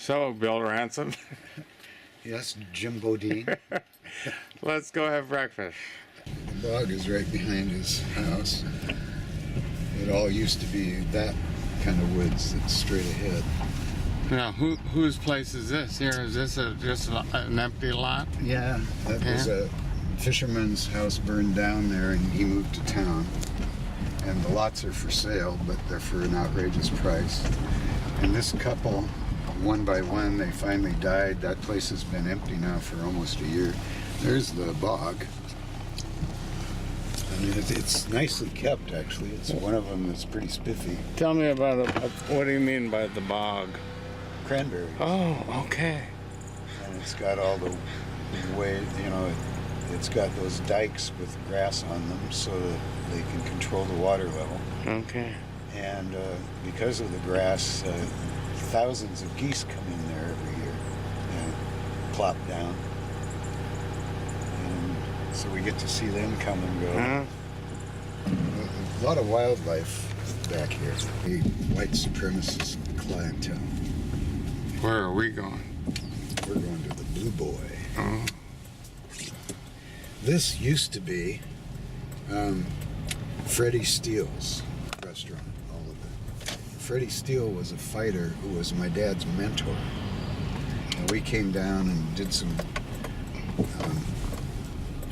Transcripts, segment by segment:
So, Bill Ransom, Yes, Jim Bodine. let's go have breakfast. The bog is right behind his house. It all used to be that kind of woods that's straight ahead. Now, whose place is this? Here, is this just an empty lot? Yeah, that was a fisherman's house burned down there, and he moved to town. And the lots are for sale, but they're for an outrageous price. And this couple, one by one, they finally died. That place has been empty now for almost a year. There's the bog. I mean, it's nicely kept, actually. It's one of them that's pretty spiffy. Tell me about it. What do you mean by the bog? Cranberries. Oh, okay. And it's got all the way, you know, it's got those dikes with grass on them so that they can control the water level. Okay. And because of the grass, thousands of geese come in there every year and plop down. And so we get to see them come and go. A lot of wildlife back here. The white supremacist clientele. Where are we going? We're going to the Blue Boy. Oh. This used to be Freddie Steele's restaurant, all of it. Freddie Steele was a fighter who was my dad's mentor. And we came down and did some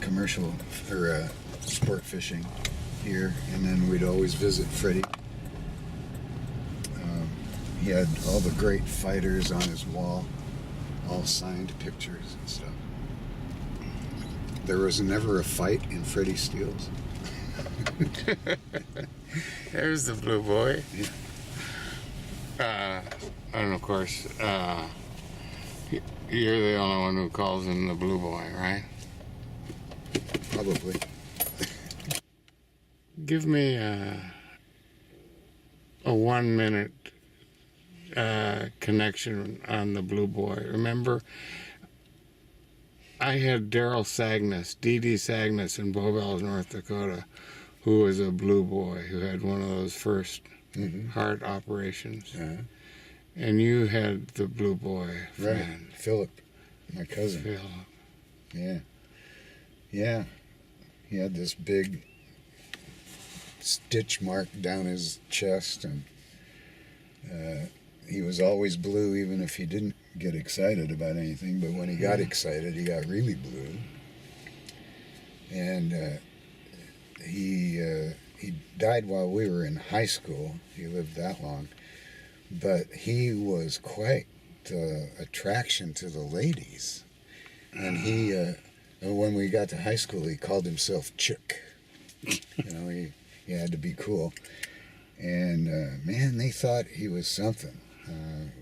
commercial or sport fishing here, and then we'd always visit Freddie. He had all the great fighters on his wall, all signed pictures and stuff. There was never a fight in Freddie Steele's. There's the Blue Boy. Yeah. And of course, you're the only one who calls him the Blue Boy, right? Probably. Give me a 1 minute connection on the Blue Boy. Remember, I had Daryl Sagness, D.D. Sagness in Bowbells, North Dakota, who was a Blue Boy, who had one of those first heart operations. And you had the Blue Boy friend. Right. Philip, my cousin. Philip. Yeah. Yeah. He had this big stitch mark down his chest, and he was always blue even if he didn't get excited about anything, but when he got excited, he got really blue. And he died while we were in high school. He lived that long. But he was quite the attraction to the ladies. And he, when we got to high school, he called himself Chick. You know, he had to be cool. And man, they thought he was something.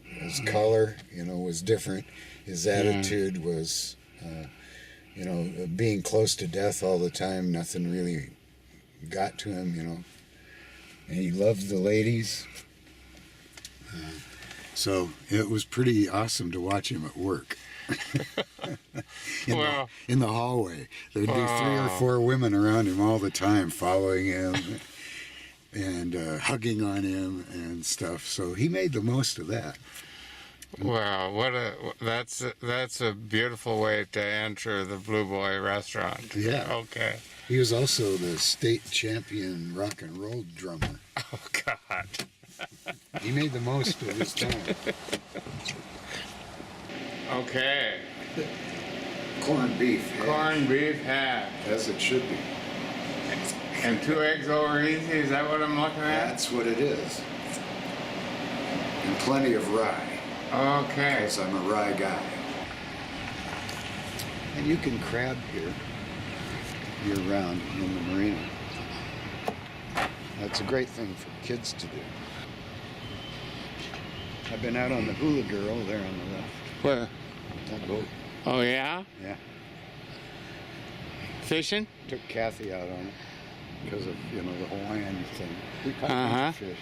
His color, you know, was different. His attitude was, you know, being close to death all the time. Nothing really got to him, you know. And he loved the ladies. So it was pretty awesome to watch him at work. in the hallway. There'd be 3 or 4 women around him all the time, following him and hugging on him and stuff. So he made the most of that. Wow, that's a beautiful way to enter the Blue Boy restaurant. Yeah. Okay. He was also the state champion rock and roll drummer. Oh God. He made the most of his time. Okay. Corned beef. Corned beef hash. As it should be. And 2 eggs over easy, is that what I'm looking at? That's what it is. And plenty of rye. Okay. Because I'm a rye guy. And you can crab here year-round in the marina. That's a great thing for kids to do. I've been out on the Hula Girl there on the left. Where? That boat. Oh, yeah? Yeah. Fishing? Took Kathy out on it because of, you know, the Hawaiian thing. We caught fish.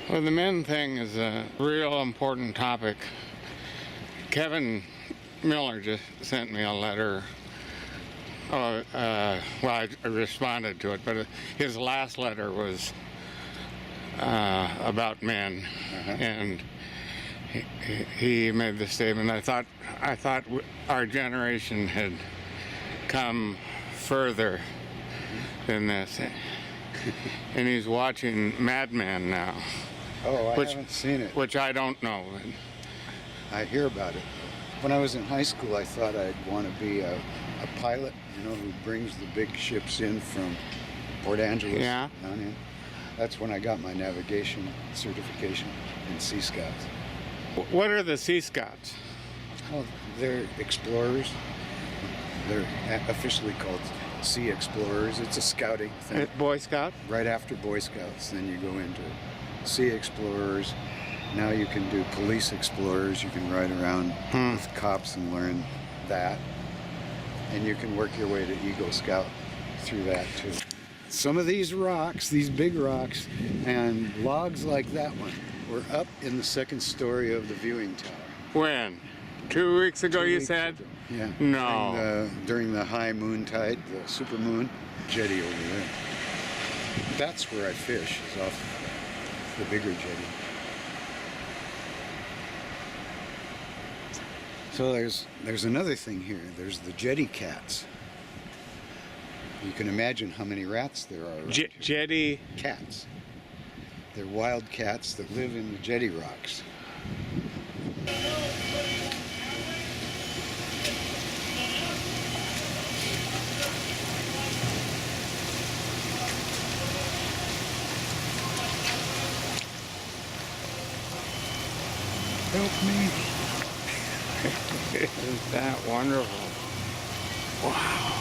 Well, the men thing is a real important topic. Kevin Miller just sent me a letter Well, I responded to it, but his last letter was about men, and he made the statement. I thought our generation had come further than this, and he's watching Mad Men now. Oh, I haven't seen it. Which I don't know. I hear about it. When I was in high school, I thought I'd want to be a pilot, you know, who brings the big ships in from Port Angeles down in. That's when I got my navigation certification in Sea Scouts. What are the Sea Scouts? Oh, they're explorers. They're officially called Sea Explorers. It's a scouting thing. Boy Scout? Right after Boy Scouts, then you go into Sea Explorers. Now you can do police explorers. You can ride around with cops and learn that. And you can work your way to Eagle Scout through that too. Some of these rocks, these big rocks, and logs like that one, were up in the second story of the viewing tower. When? 2 weeks ago, 2 you weeks said? ago. Yeah. No. During the high moon tide, the supermoon, jetty over there. That's where I fish, is off the bigger jetty. So there's another thing here. There's the jetty cats. You can imagine how many rats there are. Jetty cats. They're wild cats that live in the jetty rocks. Help me. Isn't that wonderful? Wow.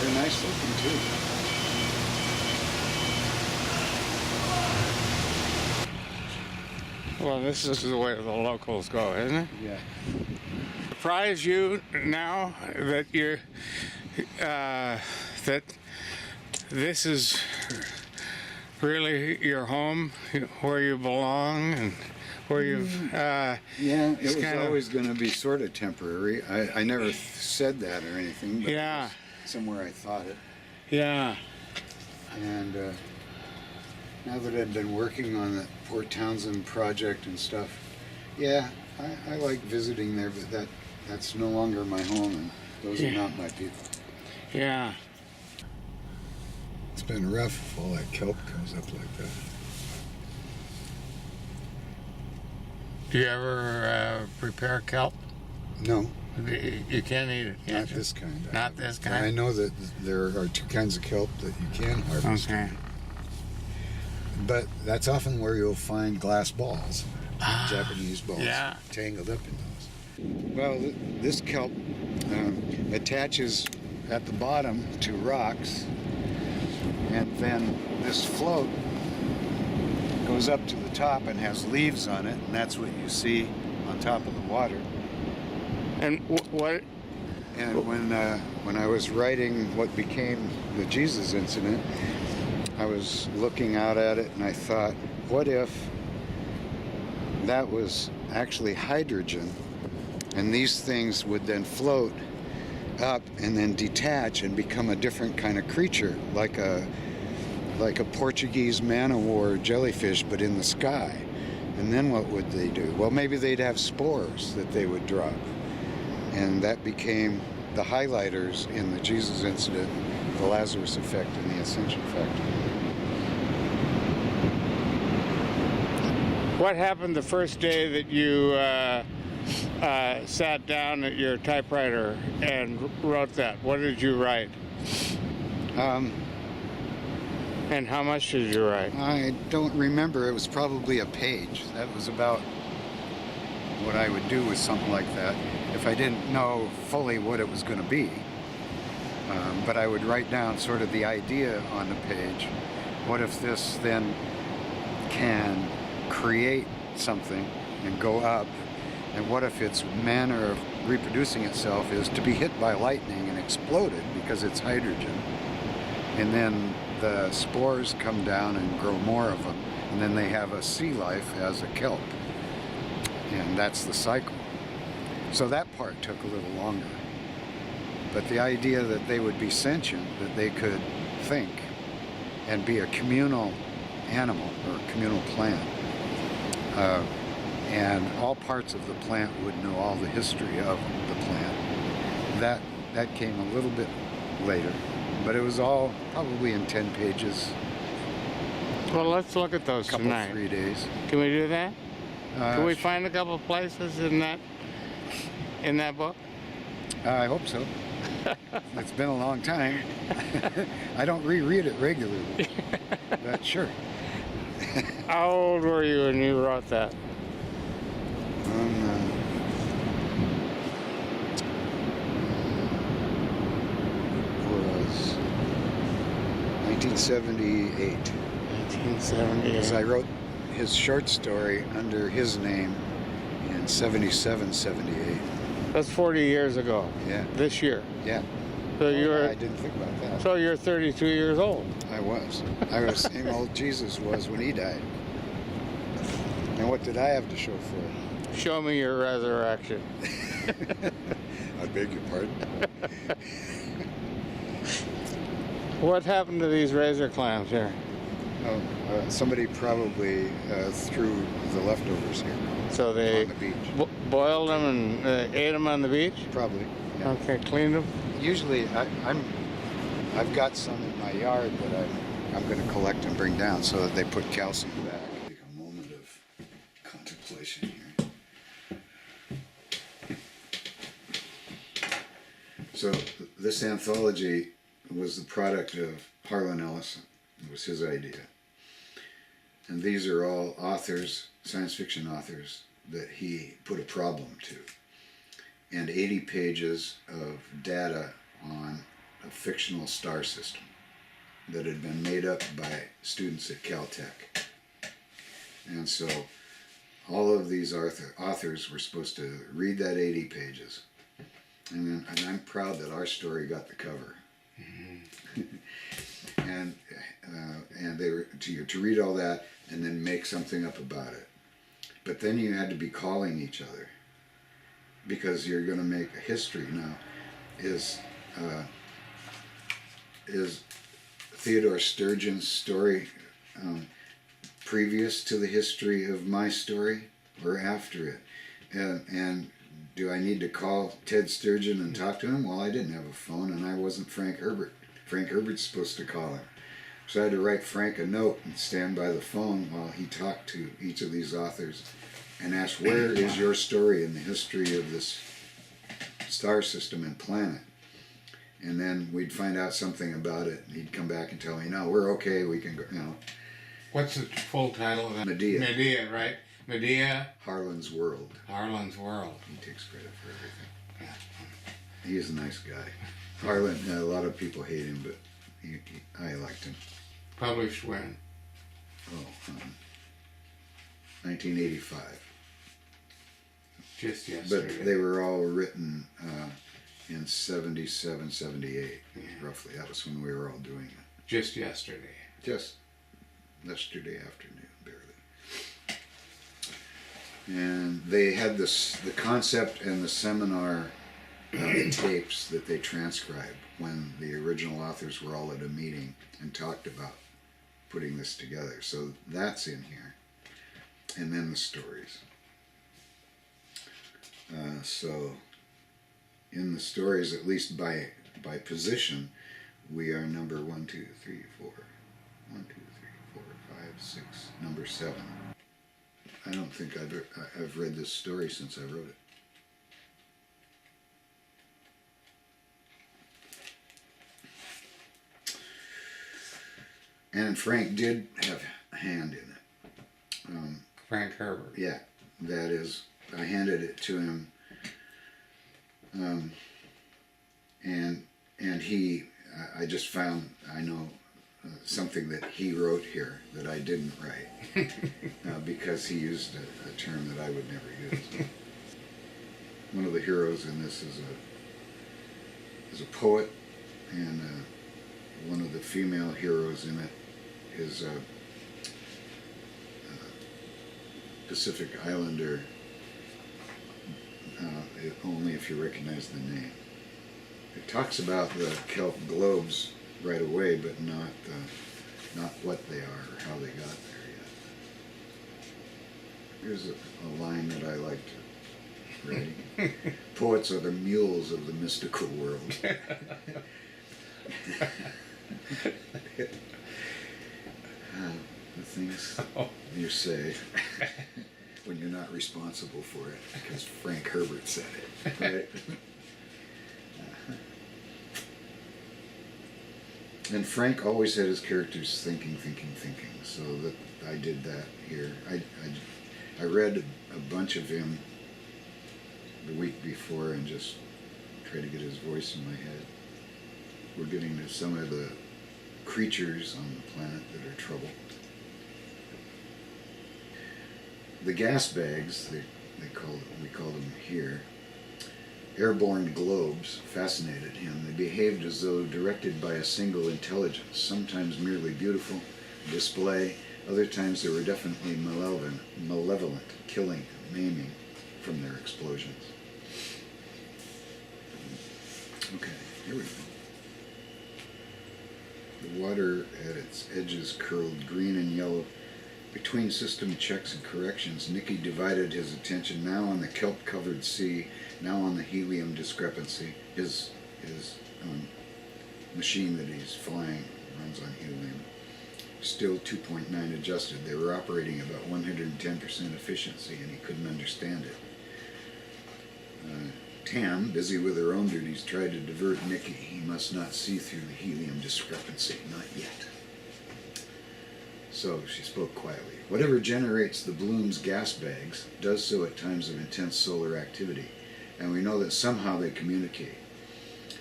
They're nice looking too. Well, this is the way the locals go, isn't it? Yeah. Surprise you now that you're that this is really your home, where you belong, and where you've yeah, it was always going to be sort of temporary. I never said that or anything, but yeah, it was somewhere I thought it. Yeah. And now that I've been working on the Port Townsend project and stuff, yeah, I like visiting there, but that's no longer my home, and those are not my people. Yeah. It's been rough if all that kelp comes up like that. Do you ever prepare kelp? No. You can't eat it, can't Not you? this kind. Not this kind? I know that there are two kinds of kelp that you can harvest. Okay. But that's often where you'll find glass balls, Japanese balls, tangled up in those. Well, this kelp attaches at the bottom to rocks, and then this float goes up to the top and has leaves on it, and that's what you see on top of the water. And what? And when I was writing what became the Jesus incident, I was looking out at it and I thought, what if that was actually hydrogen, and these things would then float up and then detach and become a different kind of creature, like a Portuguese man-o-war jellyfish, but in the sky. And then what would they do? Well, maybe they'd have spores that they would drop. And that became the highlighters in the Jesus incident, the Lazarus effect and the ascension factor. What happened the first day that you sat down at your typewriter and wrote that? What did you write? And how much did you write? I don't remember. It was probably a page. That was about what I would do with something like that if I didn't know fully what it was going to be. But I would write down sort of the idea on the page. What if this then can create something and go up? And what if its manner of reproducing itself is to be hit by lightning and exploded because it's hydrogen? And then the spores come down and grow more of them. and then they have a sea life as a kelp, and that's the cycle. So that part took a little longer. But the idea that they would be sentient, that they could think and be a communal animal or a communal plant, and all parts of the plant would know all the history of the plant, that came a little bit later. But it was all probably in 10 pages. Well, let's look at those Couple, tonight. 3 days. Can we do that? Can we find a couple places in that book? I hope so. It's been a long time. I don't reread it regularly, but sure. How old were you when you wrote that? Was 1978. 1978. Because I wrote his short story under his name in 77, 78. That's 40 years ago. Yeah. This year. Yeah. So I didn't think about that. So you're 32 years old. I was the same old Jesus was when he died. And what did I have to show for it? Show me your resurrection. I beg your pardon? What happened to these razor clams here? Oh, somebody probably threw the leftovers here So they on the beach. boiled them and ate them on the beach? Probably. Yeah. Okay, cleaned them? Usually, I've got some in my yard that I'm going to collect and bring down so that they put calcium back. Take a moment of contemplation here. So this anthology was the product of Harlan Ellison. It was his idea. And these are all authors, science fiction authors, that he put a problem to. And 80 pages of data on a fictional star system that had been made up by students at Caltech. And so all of these authors were supposed to read that 80 pages. And I'm proud that our story got the cover. And they were to read all that and then make something up about it. But then you had to be calling each other because you're going to make a history. Now, is Theodore Sturgeon's story previous to the history of my story or after it? And do I need to call Ted Sturgeon and talk to him? Well, I didn't have a phone, and I wasn't Frank Herbert. Frank Herbert's supposed to call him. So I had to write Frank a note and stand by the phone while he talked to each of these authors and ask, where is your story in the history of this star system and planet? And then we'd find out something about it, and he'd come back and tell me, no, we're okay, we can go, you know. What's the full title of that? Medea. Medea, right? Medea. Harlan's World. Harlan's World. He takes credit for everything. He is a nice guy. Harlan, a lot of people hate him, but I liked him. Published when? 1985. Just yesterday. But they were all written in 77, 78, roughly. That was when we were all doing it. Just yesterday. Just yesterday afternoon, barely. And they had the concept and the seminar tapes that they transcribed when the original authors were all at a meeting and talked about putting this together. So that's in here. And then the stories. So in the stories, at least by position, we are number 1, 2, 3, 4. 1, 2, 3, 4, 5, 6, number 7. I don't think I've read this story since I wrote it. And Frank did have a hand in it. Frank Herbert. Yeah, that is, I handed it to him, and he, I just found, I know something that he wrote here that I didn't write, because he used a term that I would never use. One of the heroes in this is a poet, and one of the female heroes in it is Pacific Islander, only if you recognize the name. It talks about the kelp globes right away, but not what they are or how they got there yet. Here's a line that I liked. Ready? Poets are the mules of the mystical world. The things you say when you're not responsible for it, because Frank Herbert said it, right? And Frank always had his characters thinking, so that I did that here. I read a bunch of him the week before and just tried to get his voice in my head. We're getting to some of the creatures on the planet that are trouble. The gas bags, we call them here, airborne globes, fascinated him. They behaved as though directed by a single intelligence, sometimes merely beautiful display, other times they were definitely malevolent, killing, maiming from their explosions. Okay, here we go. The water at its edges curled green and yellow. Between system checks and corrections, Nicky divided his attention now on the kelp-covered sea, now on the helium discrepancy. His machine that he's flying runs on helium. Still 2.9 adjusted. They were operating about 110% efficiency, and he couldn't understand it. Tam, busy with her own duties, tried to divert Nicky. He must not see through the helium discrepancy, not yet. So she spoke quietly. Whatever generates the Bloom's gas bags does so at times of intense solar activity, and we know that somehow they communicate.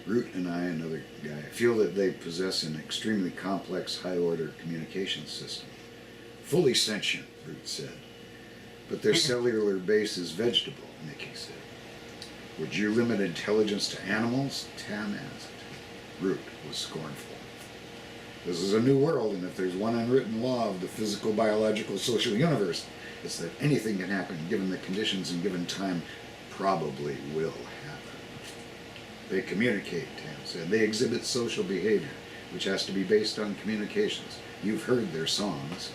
Root and I, another guy, feel that they possess an extremely complex high-order communication system. Fully sentient, Root said. But their cellular base is vegetable, Nicky said. Would you limit intelligence to animals? Tam asked. Root was scornful. This is a new world, and if there's one unwritten law of the physical, biological, social universe, it's that anything can happen given the conditions and given time probably will happen. They communicate, Tam said. They exhibit social behavior, which has to be based on communications. You've heard their songs.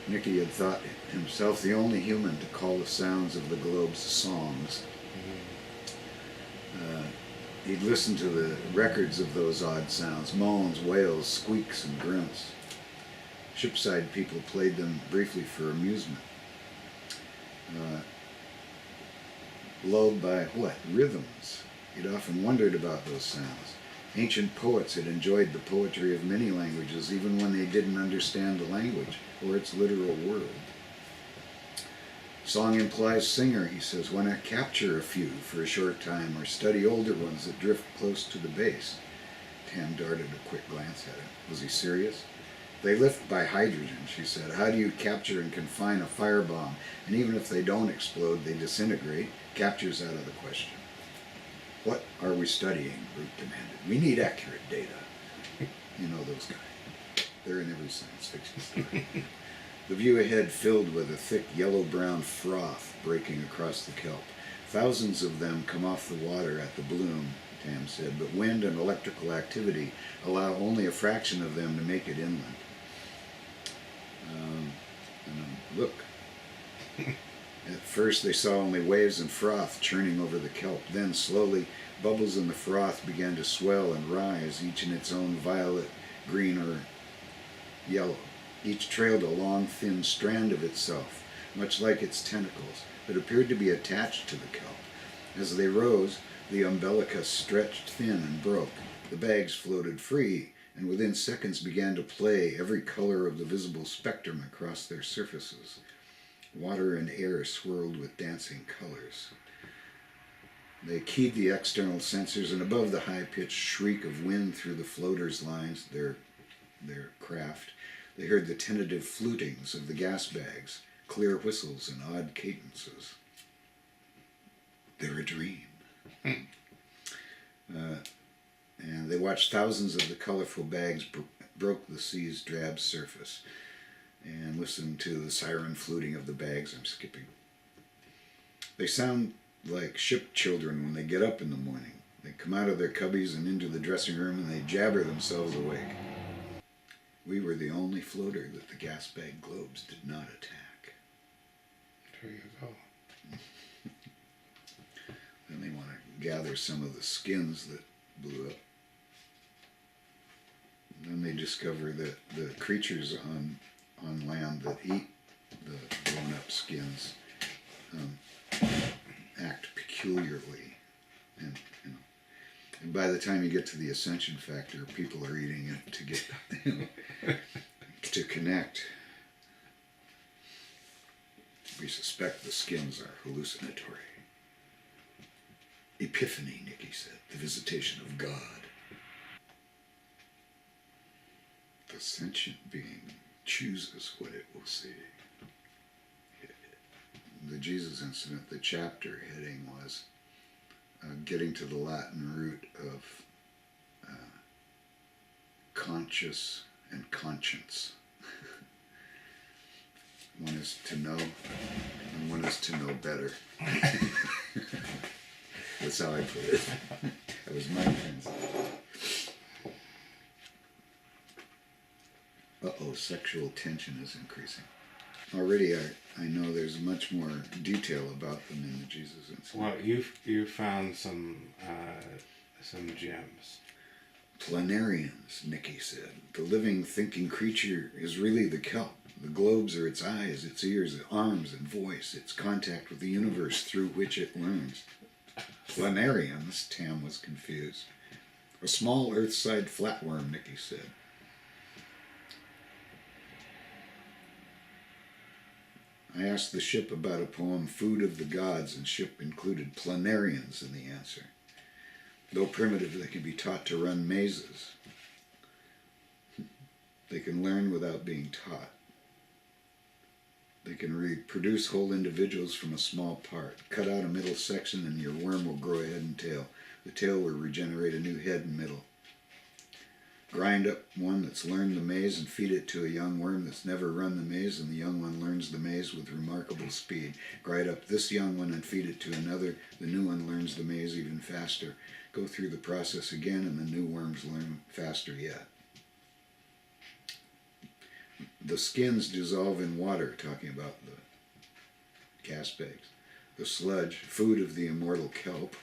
Nicky had thought himself the only human to call the sounds of the globe's songs. He'd listened to the records of those odd sounds, moans, wails, squeaks, and grunts. Shipside people played them briefly for amusement. Lulled by what? Rhythms. He'd often wondered about those sounds. Ancient poets had enjoyed the poetry of many languages, even when they didn't understand the language or its literal world. Song implies singer, he says. Why not capture a few for a short time or study older ones that drift close to the base? Tam darted a quick glance at him. Was he serious? They lift by hydrogen, she said. How do you capture and confine a firebomb? And even if they don't explode, they disintegrate. Capture's out of the question. What are we studying? Root demanded. We need accurate data. You know those guys. They're in every science fiction story. The view ahead filled with a thick yellow-brown froth breaking across the kelp. Thousands of them come off the water at the Bloom, Tam said, but wind and electrical activity allow only a fraction of them to make it inland. Look. At first they saw only waves and froth churning over the kelp. Then, slowly, bubbles in the froth began to swell and rise, each in its own violet, green, or yellow. Each trailed a long, thin strand of itself, much like its tentacles, that appeared to be attached to the kelp. As they rose, the umbilicus stretched thin and broke. The bags floated free, and within seconds began to play every color of the visible spectrum across their surfaces. Water and air swirled with dancing colors. They keyed the external sensors, and above the high-pitched shriek of wind through the floaters' lines, their craft, they heard the tentative flutings of the gas bags, clear whistles and odd cadences. They're a dream. And they watched thousands of the colorful bags broke the sea's drab surface. and listen to the siren fluting of the bags I'm skipping. They sound like ship children when they get up in the morning. They come out of their cubbies and into the dressing room and they jabber themselves awake. We were the only floater that the gas bag globes did not attack. There you go. Then they want to gather some of the skins that blew up. And then they discover that the creatures on land that eat the blown up skins act peculiarly, and and by the time you get to the ascension factor, people are eating it to get to connect. We suspect the skins are hallucinatory. Epiphany, Nikki said, the visitation of God. The sentient being chooses what it will see. The Jesus incident, the chapter heading was getting to the Latin root of conscious and conscience. One is to know, and one is to know better. That's how I put it. That was my translation. Uh-oh, sexual tension is increasing. Already I know there's much more detail about them in the Jesus incident. Well, you found some gems. Planarians, Nikki said. The living, thinking creature is really the kelp. The globes are its eyes, its ears, its arms, and voice, its contact with the universe through which it learns. Planarians, Tam was confused. A small earth-side flatworm, Nikki said. I asked the ship about a poem, Food of the Gods, and ship included planarians in the answer. Though primitive, they can be taught to run mazes. They can learn without being taught. They can reproduce whole individuals from a small part. Cut out a middle section and your worm will grow a head and tail. The tail will regenerate a new head and middle. Grind up one that's learned the maze and feed it to a young worm that's never run the maze, and the young one learns the maze with remarkable speed. Grind up this young one and feed it to another. The new one learns the maze even faster. Go through the process again and the new worms learn faster yet. The skins dissolve in water, talking about the gas bags. The sludge, food of the immortal kelp.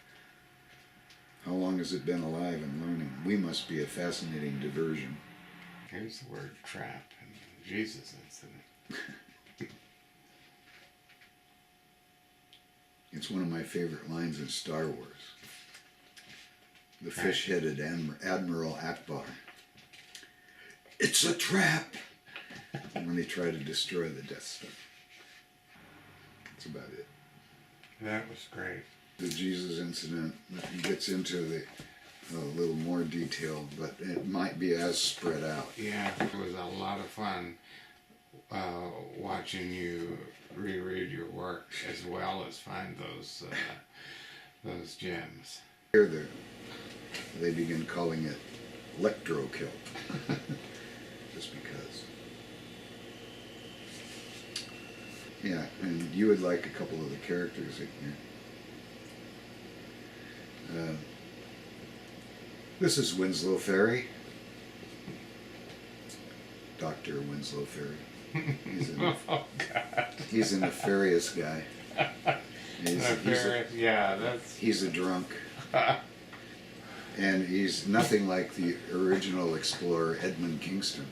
How long has it been alive and learning? We must be a fascinating diversion. Here's the word trap in the Jesus incident. It's one of my favorite lines in Star Wars. The fish-headed Admiral Akbar. It's a trap! When they try to destroy the Death Star. That's about it. That was great. The Jesus incident gets into a little more detail, but it might be as spread out. Yeah, it was a lot of fun watching you reread your work as well as find those gems. Here they begin calling it electro-kelp, just because. Yeah, and you would like a couple of the characters in here. This is Winslow Ferry. Dr. Winslow Ferry. He's a nefarious guy. He's a drunk. And he's nothing like the original explorer Edmund Kingston.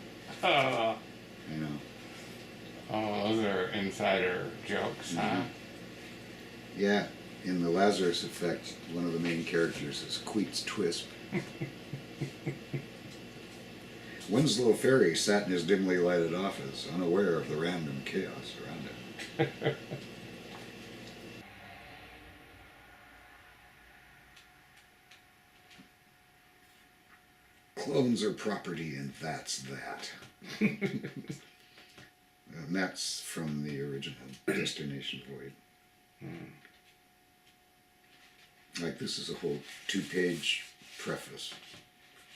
Oh, You know. those are insider jokes, huh? Yeah, in the Lazarus Effect, one of the main characters is Queets Twisp. Winslow Ferry sat in his dimly lighted office, unaware of the random chaos around him. Clones are property, and that's that. And that's from the original Destination Void. Like, this is a whole 2-page preface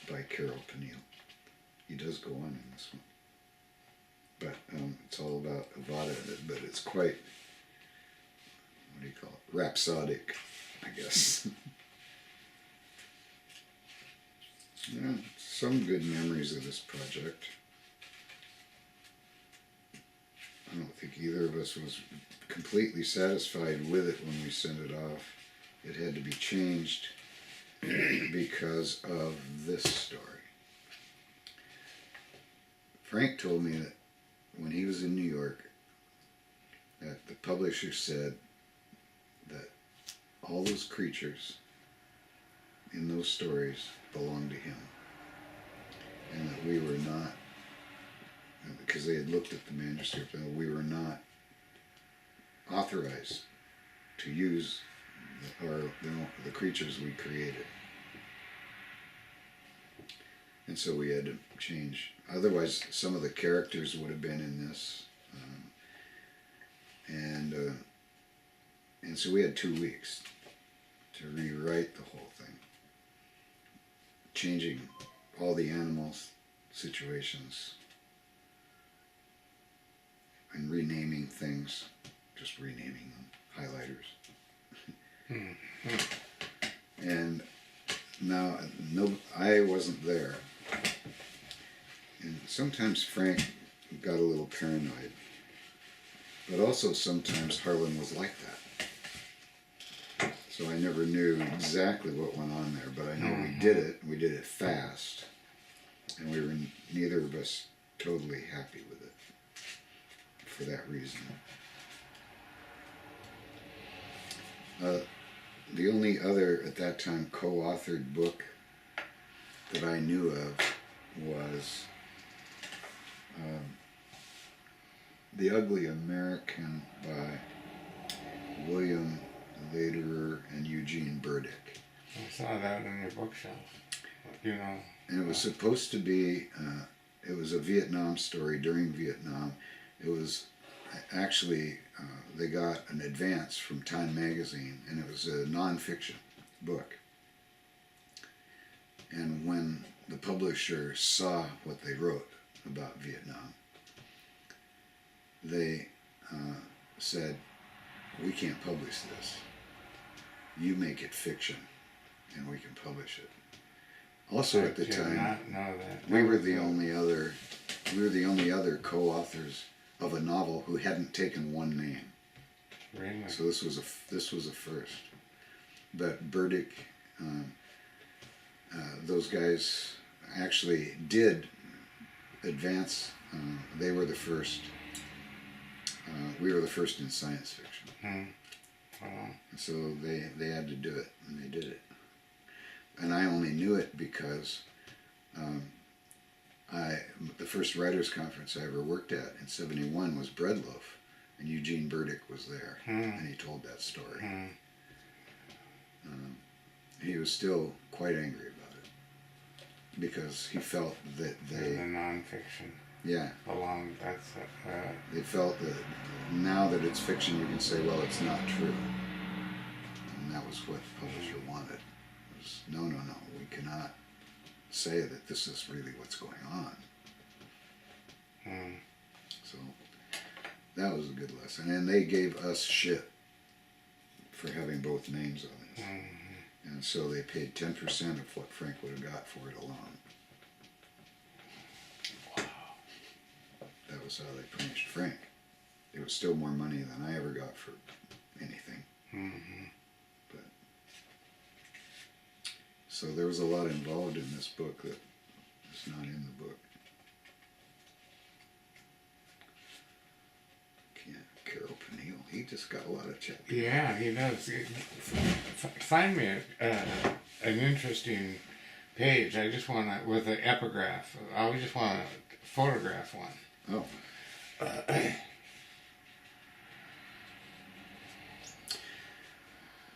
by Carol Peniel. He does go on in this one. but it's all about Avada in it, but it's quite, what do you call it, rhapsodic, I guess. Yeah, some good memories of this project. I don't think either of us was completely satisfied with it when we sent it off. It had to be changed because of this story. Frank told me that when he was in New York, that the publisher said that all those creatures in those stories belonged to him, and that we were not, because they had looked at the manuscript, and we were not authorized to use the creatures we created. And so we had to change. Otherwise, some of the characters would have been in this. And so we had 2 weeks to rewrite the whole thing. Changing all the animals, situations, and renaming things. Just renaming them. Highlighters. And now, I wasn't there. And sometimes Frank got a little paranoid. But also sometimes Harlan was like that. So I never knew exactly what went on there, but I know we did it. We did it fast. And we were neither of us totally happy with it for that reason. The only other, at that time, co-authored book that I knew of was The Ugly American by William Lederer and Eugene Burdick. I saw that on your bookshelf. You know. And it was supposed to be, it was a Vietnam story during Vietnam. It was actually, they got an advance from Time magazine, and it was a nonfiction book. And when the publisher saw what they wrote about Vietnam, they said, we can't publish this. You make it fiction, and we can publish it. Also, at the time, not know that. we were the only other co-authors of a novel who hadn't taken one name. Really? So this was a first. But Burdick, those guys actually did advance. They were the first. We were the first in science fiction. Wow. So they had to do it, and they did it. And I only knew it because the first writers' conference I ever worked at in '71 was Breadloaf, and Eugene Burdick was there, and he told that story. And he was still quite angry about it because he felt that The nonfiction. yeah, Belonged. That's they felt that now that it's fiction, you can say, well, it's not true, and that was what the publisher wanted. No, we cannot say that this is really what's going on. So that was a good lesson. And they gave us shit for having both names on this. And so they paid 10% of what Frank would have got for it alone. Wow. That was how they punished Frank. It was still more money than I ever got for anything. So there was a lot involved in this book that is not in the book. Carol Peniel, he just got a lot of chapters. Yeah, he does. Find me an interesting page. I just want to, with an epigraph. I just want to photograph one. Oh.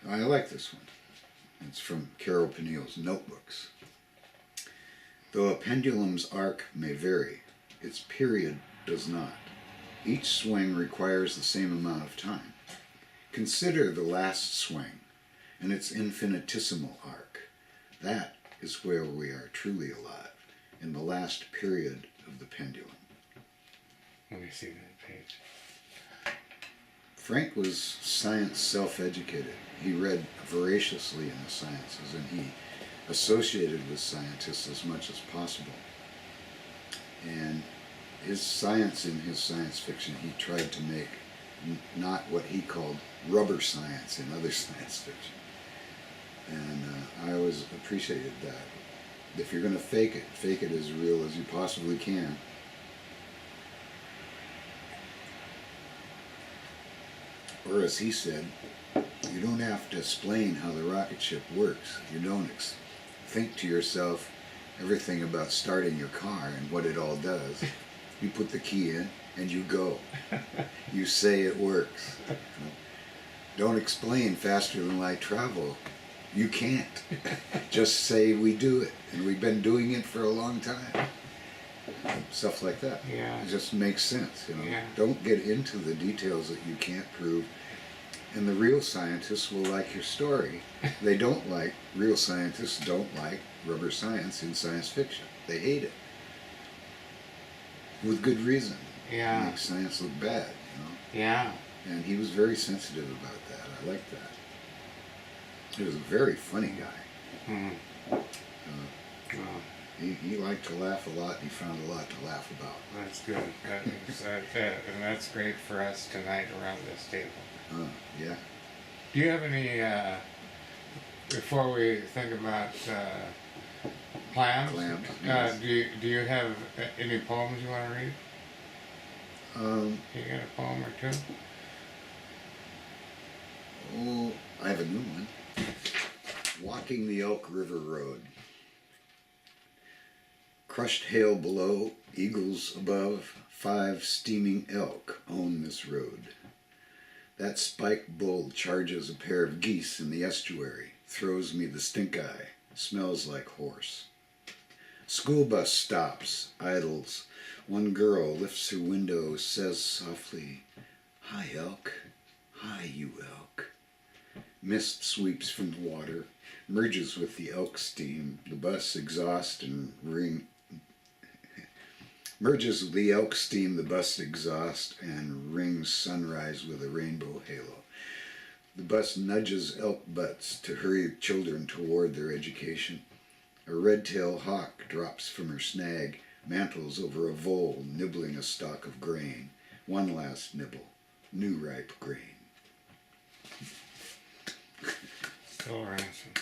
I like this one. It's from Carol Peniel's notebooks. Though a pendulum's arc may vary, its period does not. Each swing requires the same amount of time. Consider the last swing and its infinitesimal arc. That is where we are truly alive, in the last period of the pendulum. Let me see that page. Frank was science self-educated. He read voraciously in the sciences, and he associated with scientists as much as possible. And his science in his science fiction, he tried to make not what he called rubber science in other science fiction. And I always appreciated that. If you're going to fake it as real as you possibly can. Or as he said, you don't have to explain how the rocket ship works. You don't think to yourself everything about starting your car and what it all does. You put the key in and you go. You say it works. Don't explain faster than light travel. You can't. Just say we do it, and we've been doing it for a long time. Stuff like that. Yeah. It just makes sense, you know. Yeah. Don't get into the details that you can't prove. And the real scientists will like your story. Real scientists don't like rubber science in science fiction. They hate it. With good reason. Yeah. It makes science look bad, you know. Yeah. And he was very sensitive about that. I like that. He was a very funny guy. Mm-hmm. He liked to laugh a lot, and he found a lot to laugh about. That's good. And that's great for us tonight around this table. Yeah. Do you have any, before we think about clams, yes. do you have any poems you want to read? You got a poem or two? Oh, I have a new one. Walking the Elk River Road. Crushed hail below, eagles above, 5 steaming elk own this road. That spiked bull charges a pair of geese in the estuary, throws me the stink eye, smells like horse. School bus stops, idles. One girl lifts her window, says softly, "Hi, elk. Hi, you elk." Mist sweeps from the water, merges with the elk steam, the bus exhaust and ring. Merges with the elk steam, the bus exhaust, and rings sunrise with a rainbow halo. The bus nudges elk butts to hurry children toward their education. A red-tailed hawk drops from her snag, mantles over a vole, nibbling a stalk of grain. One last nibble, new ripe grain. Still Ransom.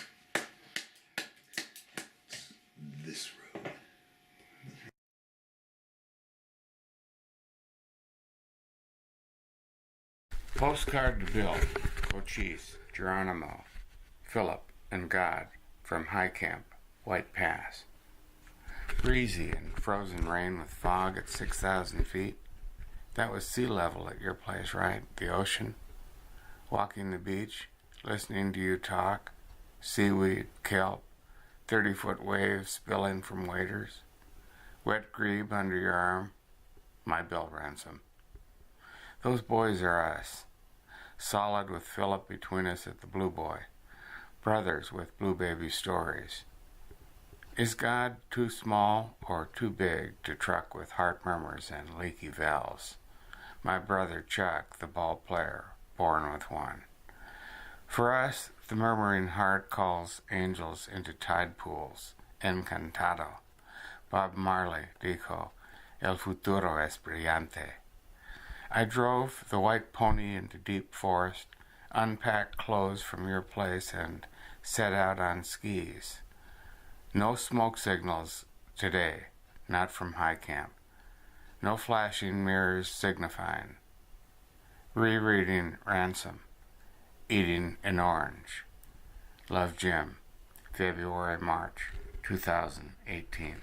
This road. Postcard to Bill, Cochise, Geronimo, Philip, and God from High Camp, White Pass. Breezy and frozen rain with fog at 6,000 feet. That was sea level at your place, right? The ocean. Walking the beach, listening to you talk. Seaweed, kelp, 30-foot waves spilling from waders. Wet grebe under your arm. My Bill Ransom. Those boys are us. Solid with Philip between us at the Blue Boy. Brothers with blue baby stories. Is God too small or too big to truck with heart murmurs and leaky valves? My brother Chuck, the ball player, born with one. For us, the murmuring heart calls angels into tide pools. Encantado. Bob Marley dijo, El futuro es brillante. I drove the white pony into deep forest, unpacked clothes from your place, and set out on skis. No smoke signals today, not from High Camp. No flashing mirrors signifying. Rereading Ransom. Eating an orange. Love, Jim. February, March 2018.